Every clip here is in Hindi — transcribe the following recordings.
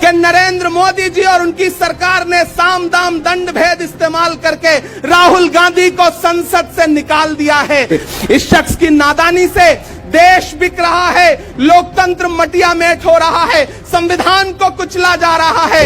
कि नरेंद्र मोदी जी और उनकी सरकार ने साम दाम दंड भेद इस्तेमाल करके राहुल गांधी को संसद से निकाल दिया है। इस शख्स की नादानी से देश बिक रहा है, लोकतंत्र मटिया मेट हो रहा है, संविधान को कुचला जा रहा है।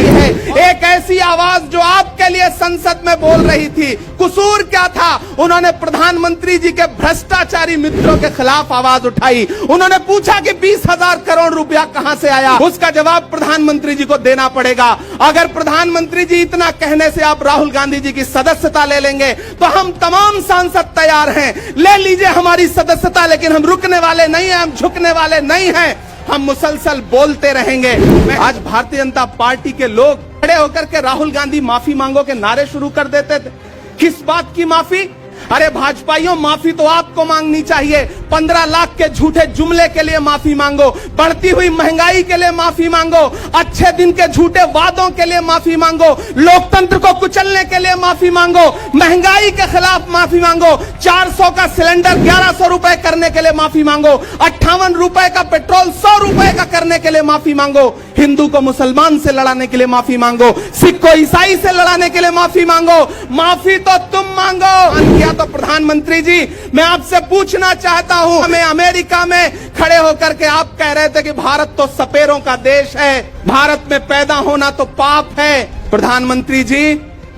एक ऐसी आवाज जो आपके लिए संसद में बोल रही थी, कसूर क्या था? उन्होंने प्रधानमंत्री जी के भ्रष्टाचारी मित्रों के खिलाफ आवाज उठाई। उन्होंने पूछा कि 20,000 करोड़ रुपया कहां से आया? उसका जवाब प्रधानमंत्री जी को देना पड़ेगा। अगर प्रधानमंत्री जी इतना कहने से आप राहुल गांधी जी की सदस्यता ले लेंगे तो हम तमाम सांसद तैयार हैं, ले लीजिए हमारी सदस्यता, लेकिन हम रुकने वाले नहीं हैं, हम झुकने वाले नहीं हैं, हम मुसलसल बोलते रहेंगे। आज भारतीय जनता पार्टी के लोग खड़े होकर के राहुल गांधी माफी मांगो के नारे शुरू कर देते थे। किस बात की माफी? अरे भाजपाइयों, माफी तो आपको मांगनी चाहिए। 15 लाख के झूठे जुमले के लिए माफी मांगो, बढ़ती हुई महंगाई के लिए माफी मांगो, अच्छे दिन के झूठे वादों के लिए माफी मांगो, लोकतंत्र को कुचलने के लिए माफी मांगो, महंगाई के खिलाफ माफी मांगो, 400 का सिलेंडर 1100 रुपए करने के लिए माफी मांगो, 58 रुपए का पेट्रोल 100 रुपए का करने के लिए माफी मांगो, हिंदू को मुसलमान से लड़ाने के लिए माफी मांगो, सिख को ईसाई से लड़ाने के लिए माफी मांगो। माफी तो तुम मांगो। तो प्रधानमंत्री जी, मैं आपसे पूछना चाहता हूं, हमें अमेरिका में खड़े होकर के आप कह रहे थे कि भारत तो सपेरों का देश है, भारत में पैदा होना तो पाप है। प्रधानमंत्री जी,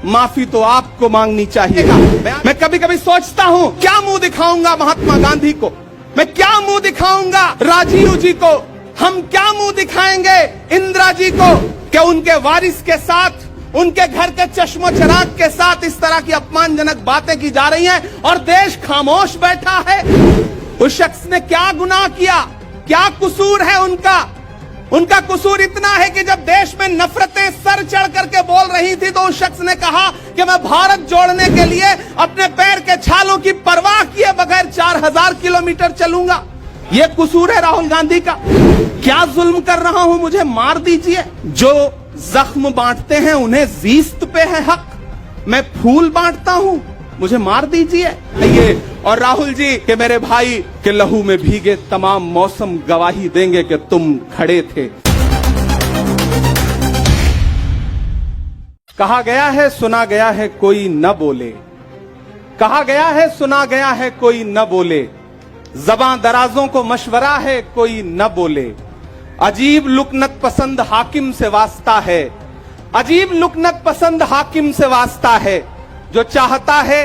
माफी तो आपको मांगनी चाहिए। मैं कभी कभी सोचता हूं, क्या मुंह दिखाऊंगा महात्मा गांधी को, मैं क्या मुंह दिखाऊंगा राजीव जी को, हम क्या मुंह दिखाएंगे इंदिरा जी को कि उनके वारिस के साथ, उनके घर के चश्मो चिराग के साथ इस तरह की अपमानजनक बातें की जा रही हैं और देश खामोश बैठा है। उस शख्स ने क्या गुनाह किया? क्या कसूर है उनका? उनका कसूर इतना है कि जब देश में नफरतें सर चढ़ करके बोल रही थी तो उस शख्स ने कहा कि मैं भारत जोड़ने के लिए अपने पैर के छालों की परवाह किए बगैर 4000 किलोमीटर चलूंगा। ये कसूर है राहुल गांधी का। क्या जुल्म कर रहा हूं, मुझे मार दीजिए। जो जख्म बांटते हैं उन्हें जीस्त पे है हक, मैं फूल बांटता हूं, मुझे मार दीजिए। ये और राहुल जी के मेरे भाई के लहू में भीगे तमाम मौसम गवाही देंगे कि तुम खड़े थे। कहा गया है सुना गया है कोई न बोले, कहा गया है सुना गया है कोई न बोले, ज़बां दराजों को मशवरा है कोई न बोले, अजीब लुकनत पसंद हाकिम से वास्ता है, अजीब लुकनत पसंद हाकिम से वास्ता है, जो चाहता है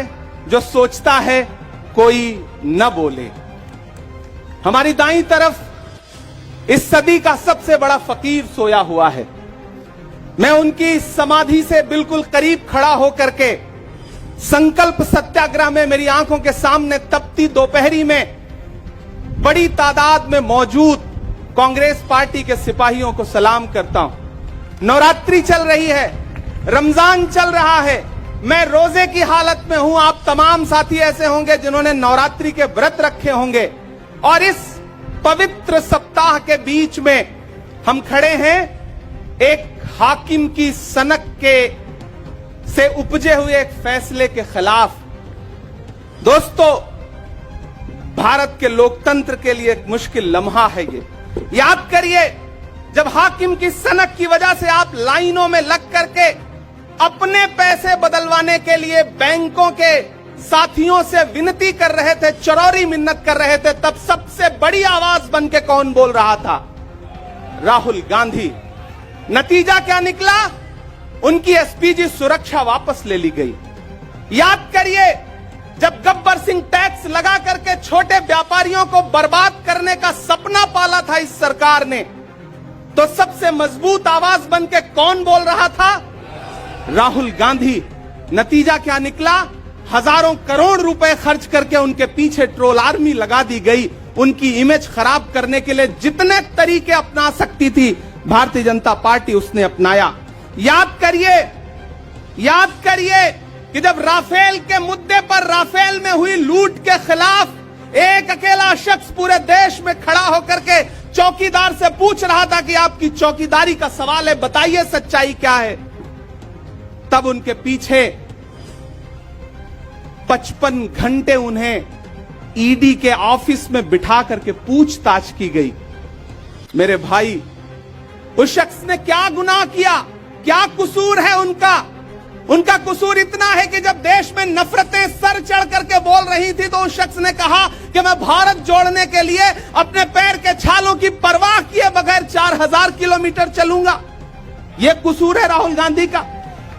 जो सोचता है कोई न बोले। हमारी दाईं तरफ इस सदी का सबसे बड़ा फकीर सोया हुआ है। मैं उनकी समाधि से बिल्कुल करीब खड़ा होकर के संकल्प सत्याग्रह में मेरी आंखों के सामने तपती दोपहरी में बड़ी तादाद में मौजूद कांग्रेस पार्टी के सिपाहियों को सलाम करता हूं। नवरात्रि चल रही है, रमजान चल रहा है, मैं रोजे की हालत में हूं। आप तमाम साथी ऐसे होंगे जिन्होंने नवरात्रि के व्रत रखे होंगे और इस पवित्र सप्ताह के बीच में हम खड़े हैं एक हाकिम की सनक के से उपजे हुए एक फैसले के खिलाफ। दोस्तों, भारत के लोकतंत्र के लिए एक मुश्किल लम्हा है ये। याद करिए, जब हाकिम की सनक की वजह से आप लाइनों में लग करके अपने पैसे बदलवाने के लिए बैंकों के साथियों से विनती कर रहे थे, चरौरी मिन्नत कर रहे थे, तब सबसे बड़ी आवाज बन के कौन बोल रहा था? राहुल गांधी। नतीजा क्या निकला? उनकी एसपीजी सुरक्षा वापस ले ली गई। याद करिए, जब गब्बर सिंह टैक्स लगा करके छोटे व्यापारियों को बर्बाद करने का सपना पाला था इस सरकार ने, तो सबसे मजबूत आवाज बन के कौन बोल रहा था? राहुल गांधी। नतीजा क्या निकला? हजारों करोड़ रुपए खर्च करके उनके पीछे ट्रोल आर्मी लगा दी गई। उनकी इमेज खराब करने के लिए जितने तरीके अपना सकती थी भारतीय जनता पार्टी उसने अपनाया। याद करिए कि जब राफेल के मुद्दे पर, राफेल में हुई लूट के खिलाफ एक अकेला शख्स पूरे देश में खड़ा होकर के चौकीदार से पूछ रहा था कि आपकी चौकीदारी का सवाल है, बताइए सच्चाई क्या है। तब उनके पीछे 55 घंटे उन्हें ईडी के ऑफिस में बिठा करके पूछताछ की गई। मेरे भाई, उस शख्स ने क्या गुनाह किया, क्या कसूर है उनका? उनका कसूर इतना है कि जब देश में नफरतें सर चढ़ करके बोल रही थी तो उस शख्स ने कहा कि मैं भारत जोड़ने के लिए अपने पैर के छालों की परवाह किए बगैर 4000 किलोमीटर चलूंगा। यह कसूर है राहुल गांधी का।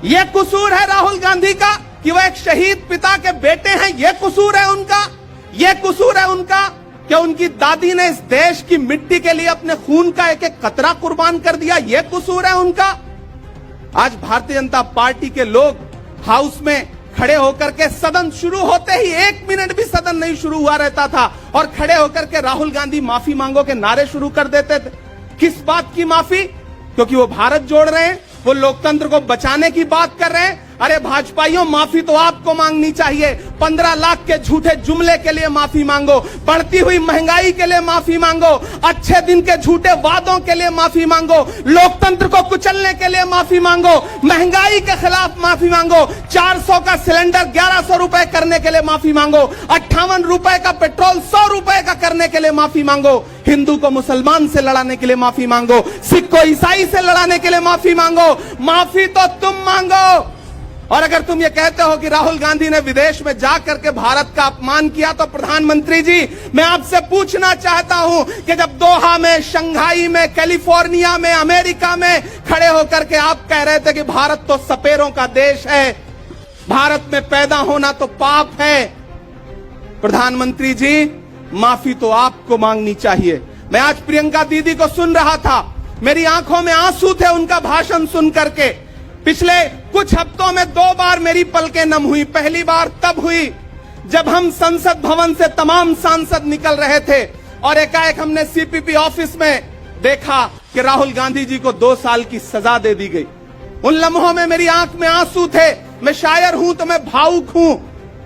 यह कसूर है राहुल गांधी का कि वह एक शहीद पिता के बेटे हैं। यह कसूर है उनका। यह कसूर है उनका कि उनकी दादी ने इस देश की मिट्टी के लिए अपने खून का एक एक कतरा कुर्बान कर दिया। यह कसूर है उनका। आज भारतीय जनता पार्टी के लोग हाउस में खड़े होकर के सदन शुरू होते ही 1 मिनट भी सदन नहीं शुरू हुआ रहता था और खड़े होकर के राहुल गांधी माफी मांगो के नारे शुरू कर देते थे। किस बात की माफी? क्योंकि वो भारत जोड़ रहे हैं, वो लोकतंत्र को बचाने की बात कर रहे हैं। अरे भाजपाइयों, माफी तो आपको मांगनी चाहिए। 15 लाख के झूठे जुमले के लिए माफी मांगो, बढ़ती हुई महंगाई के लिए माफी मांगो, अच्छे दिन के झूठे वादों के लिए माफी मांगो, लोकतंत्र को कुचलने के लिए माफी मांगो, महंगाई के खिलाफ माफी मांगो, 400 का सिलेंडर 1100 रुपए करने के लिए माफी मांगो, 58 रुपए का पेट्रोल 100 रुपए का करने के लिए माफी मांगो, हिंदू को मुसलमान से लड़ाने के लिए माफी मांगो, सिख को ईसाई से लड़ाने के लिए माफी मांगो। माफी तो तुम मांगो। और अगर तुम ये कहते हो कि राहुल गांधी ने विदेश में जाकर के भारत का अपमान किया, तो प्रधानमंत्री जी, मैं आपसे पूछना चाहता हूं कि जब दोहा में, शंघाई में, कैलिफोर्निया में, अमेरिका में खड़े होकर के आप कह रहे थे कि भारत तो सपेरों का देश है, भारत में पैदा होना तो पाप है, प्रधानमंत्री जी, माफी तो आपको मांगनी चाहिए। मैं आज प्रियंका दीदी को सुन रहा था, मेरी आंखों में आंसू थे उनका भाषण सुन करके। पिछले कुछ हफ्तों में 2 बार मेरी पलकें नम हुई। पहली बार तब हुई जब हम संसद भवन से तमाम सांसद निकल रहे थे और एकाएक हमने सीपीपी ऑफिस में देखा कि राहुल गांधी जी को 2 साल की सजा दे दी गई। उन लम्हों में मेरी आंख में आंसू थे। मैं शायर हूं तो मैं भावुक हूं,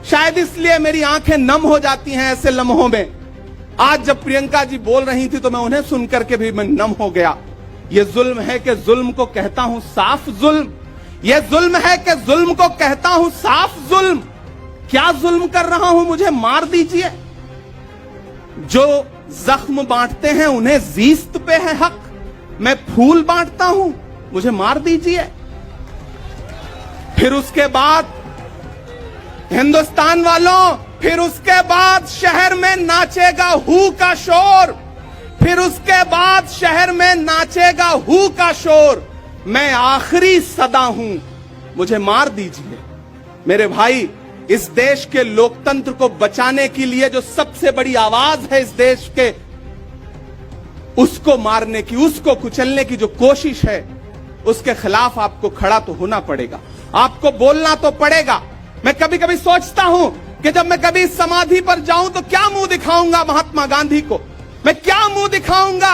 शायद इसलिए मेरी आंखें नम हो जाती हैं ऐसे लम्हों में। आज जब प्रियंका जी बोल रही थी तो मैं उन्हें सुनकर के भी मैं नम हो गया। ये जुल्म है कि जुल्म को कहता हूं साफ जुल्म। यह जुल्म है कि जुल्म को कहता हूं साफ जुल्म। क्या जुल्म कर रहा हूं? मुझे मार दीजिए। जो जख्म बांटते हैं उन्हें जीस्त पे है हक। मैं फूल बांटता हूं, मुझे मार दीजिए। फिर उसके बाद हिंदुस्तान वालों, फिर उसके बाद शहर में नाचेगा हू का शोर। फिर उसके बाद शहर में नाचेगा हू का शोर। मैं आखिरी सदा हूं, मुझे मार दीजिए। मेरे भाई, इस देश के लोकतंत्र को बचाने के लिए जो सबसे बड़ी आवाज है इस देश के, उसको मारने की, उसको कुचलने की जो कोशिश है, उसके खिलाफ आपको खड़ा तो होना पड़ेगा, आपको बोलना तो पड़ेगा। मैं कभी कभी सोचता हूं कि जब मैं कभी समाधि पर जाऊं तो क्या मुंह दिखाऊंगा महात्मा गांधी को, मैं क्या मुंह दिखाऊंगा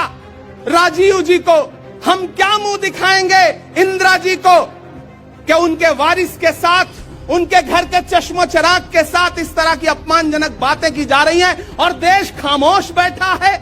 राजीव जी को, हम क्या मुंह दिखाएंगे इंदिरा जी को कि उनके वारिस के साथ, उनके घर के चश्मो चिराग के साथ इस तरह की अपमानजनक बातें की जा रही हैं और देश खामोश बैठा है।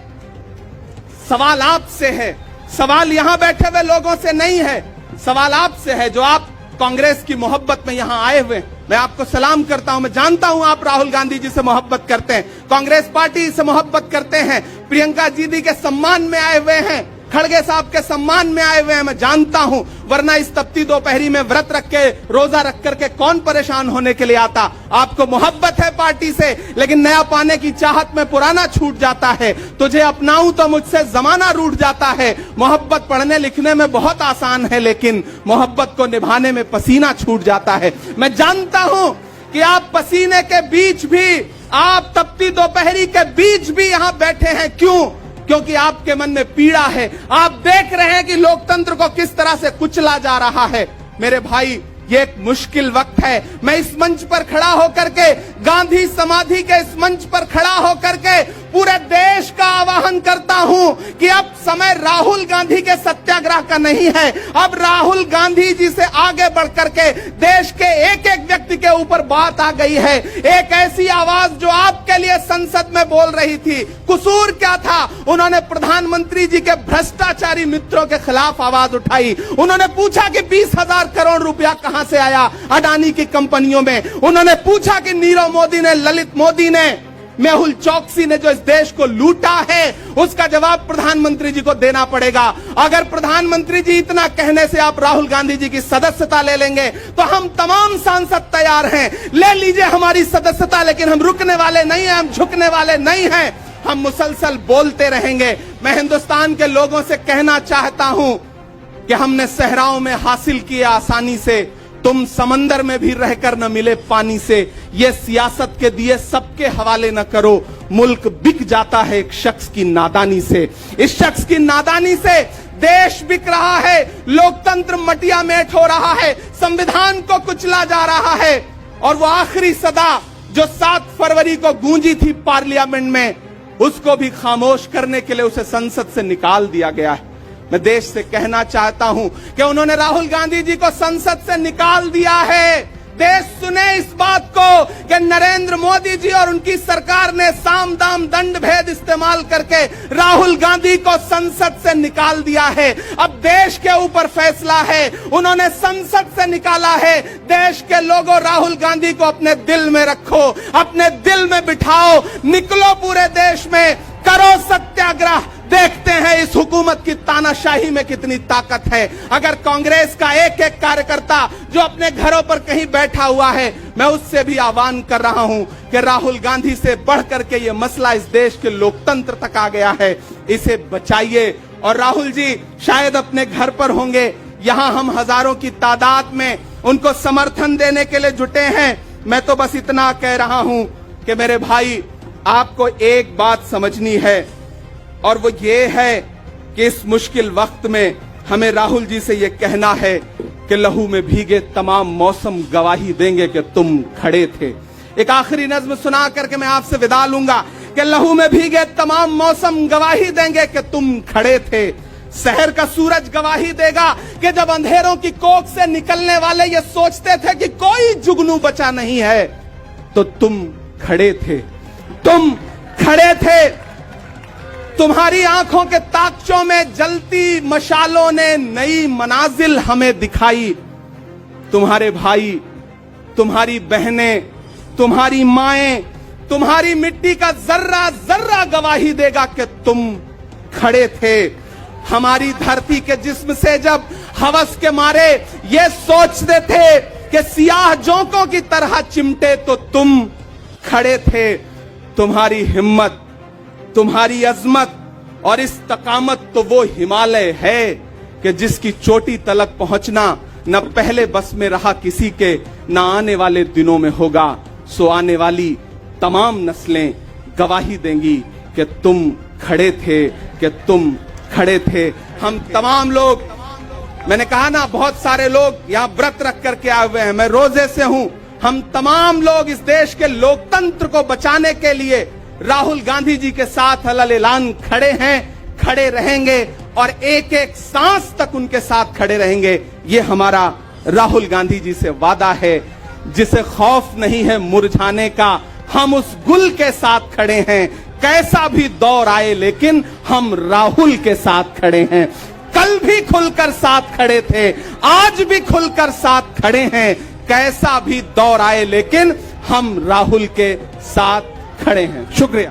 सवाल आपसे है, सवाल यहां बैठे हुए लोगों से नहीं है, सवाल आपसे है जो आप कांग्रेस की मोहब्बत में यहां आए हुए। मैं आपको सलाम करता हूं। मैं जानता हूं आप राहुल गांधी जी से मोहब्बत करते हैं, कांग्रेस पार्टी से मोहब्बत करते हैं, प्रियंका दीदी के सम्मान में आए हुए हैं, खड़गे साहब के सम्मान में आए हुए हैं, मैं जानता हूं। वरना इस तपती दोपहरी में व्रत रख के, रोजा रख करके कौन परेशान होने के लिए आता? आपको मोहब्बत है पार्टी से, लेकिन नया पाने की चाहत में पुराना छूट जाता है। तुझे अपनाऊं तो मुझसे जमाना रूठ जाता है। मोहब्बत पढ़ने लिखने में बहुत आसान है, लेकिन मोहब्बत को निभाने में पसीना छूट जाता है। मैं जानता हूं कि आप पसीने के बीच भी, आप तपती दोपहरी के बीच भी यहां बैठे हैं। क्यों? क्योंकि आपके मन में पीड़ा है। आप देख रहे हैं कि लोकतंत्र को किस तरह से कुचला जा रहा है। मेरे भाई, ये एक मुश्किल वक्त है। मैं इस मंच पर खड़ा होकर के, गांधी समाधि के इस मंच पर खड़ा होकर के पूरे देश का आह्वान करता हूं कि अब समय राहुल गांधी के सत्याग्रह का नहीं है। अब राहुल गांधी जी से आगे बढ़ करके देश के एक एक व्यक्ति के ऊपर बात आ गई है। एक ऐसी आवाज जो आपके लिए संसद में बोल रही थी। कसूर क्या था? उन्होंने प्रधानमंत्री जी के भ्रष्टाचारी मित्रों के खिलाफ आवाज उठाई। उन्होंने पूछा कि 20,000 करोड़ रुपया कहां से आया अडानी की कंपनियों में। उन्होंने पूछा कि नीरव मोदी ने, ललित मोदी ने मेहुल चौकसी ने जो इस देश को लूटा है, उसका जवाब प्रधानमंत्री जी को देना पड़ेगा। अगर प्रधानमंत्री जी इतना कहने से आप राहुल गांधी जी की सदस्यता ले लेंगे तो हम तमाम सांसद तैयार हैं, ले लीजिए हमारी सदस्यता, लेकिन हम रुकने वाले नहीं हैं, हम झुकने वाले नहीं हैं, हम मुसलसल बोलते रहेंगे। मैं हिंदुस्तान के लोगों से कहना चाहता हूं कि हमने सहराओं में हासिल किया आसानी से, तुम समंदर में भी रहकर न मिले पानी से। ये सियासत के दिए सबके हवाले न करो, मुल्क बिक जाता है एक शख्स की नादानी से। इस शख्स की नादानी से देश बिक रहा है, लोकतंत्र मटिया मेट हो रहा है, संविधान को कुचला जा रहा है। और वो आखिरी सदा जो 7 फरवरी को गूंजी थी पार्लियामेंट में, उसको भी खामोश करने के लिए उसे संसद से निकाल दिया गया है। मैं देश से कहना चाहता हूं कि उन्होंने राहुल गांधी जी को संसद से निकाल दिया है। देश सुने इस बात को कि नरेंद्र मोदी जी और उनकी सरकार ने साम दाम दंड भेद इस्तेमाल करके राहुल गांधी को संसद से निकाल दिया है। अब देश के ऊपर फैसला है, उन्होंने संसद से निकाला है। देश के लोगों, राहुल गांधी को अपने दिल में रखो, अपने दिल में बिठाओ, निकलो पूरे देश में, करो सत्याग्रह। देखते हैं इस हुकूमत की तानाशाही में कितनी ताकत है। अगर कांग्रेस का एक एक कार्यकर्ता जो अपने घरों पर कहीं बैठा हुआ है, मैं उससे भी आह्वान कर रहा हूं कि राहुल गांधी से बढ़कर के ये मसला इस देश के लोकतंत्र तक आ गया है, इसे बचाइए। और राहुल जी शायद अपने घर पर होंगे, यहां हम हजारों की तादाद में उनको समर्थन देने के लिए जुटे हैं। मैं तो बस इतना कह रहा हूं कि मेरे भाई, आपको एक बात समझनी है, और वो ये है कि इस मुश्किल वक्त में हमें राहुल जी से ये कहना है कि लहू में भीगे तमाम मौसम गवाही देंगे कि तुम खड़े थे। एक आखिरी नज्म सुना करके मैं आपसे विदा लूंगा कि लहू में भीगे तमाम मौसम गवाही देंगे कि तुम खड़े थे। शहर का सूरज गवाही देगा कि जब अंधेरों की कोख से निकलने वाले ये सोचते थे कि कोई जुगनू बचा नहीं है, तो तुम खड़े थे, तुम खड़े थे। तुम्हारी आंखों के ताकचों में जलती मशालों ने नई मनाजिल हमें दिखाई। तुम्हारे भाई, तुम्हारी बहनें, तुम्हारी माएं, तुम्हारी मिट्टी का जर्रा जर्रा गवाही देगा कि तुम खड़े थे। हमारी धरती के जिस्म से जब हवस के मारे ये सोचते थे कि सियाह जोंकों की तरह चिमटे, तो तुम खड़े थे। तुम्हारी हिम्मत, तुम्हारी अजमत और इस्तकामत तो वो हिमालय है कि जिसकी चोटी तलक पहुंचना न पहले बस में रहा किसी के, न आने वाले दिनों में होगा। सो आने वाली तमाम नस्लें गवाही देंगी कि तुम खड़े थे, कि तुम खड़े थे। हम तमाम लोग, मैंने कहा ना, बहुत सारे लोग यहाँ व्रत रख करके आए हुए हैं, मैं रोजे से हूं। हम तमाम लोग इस देश के लोकतंत्र को बचाने के लिए राहुल गांधी जी के साथ अलल ऐलान खड़े हैं, खड़े रहेंगे और एक एक सांस तक उनके साथ खड़े रहेंगे। ये हमारा राहुल गांधी जी से वादा है। जिसे खौफ नहीं है मुरझाने का, हम उस गुल के साथ खड़े हैं। कैसा भी दौर आए, लेकिन हम राहुल के साथ खड़े हैं। कल भी खुलकर साथ खड़े थे, आज भी खुलकर साथ खड़े हैं। कैसा भी दौर आए, लेकिन हम राहुल के साथ खड़े हैं। शुक्रिया।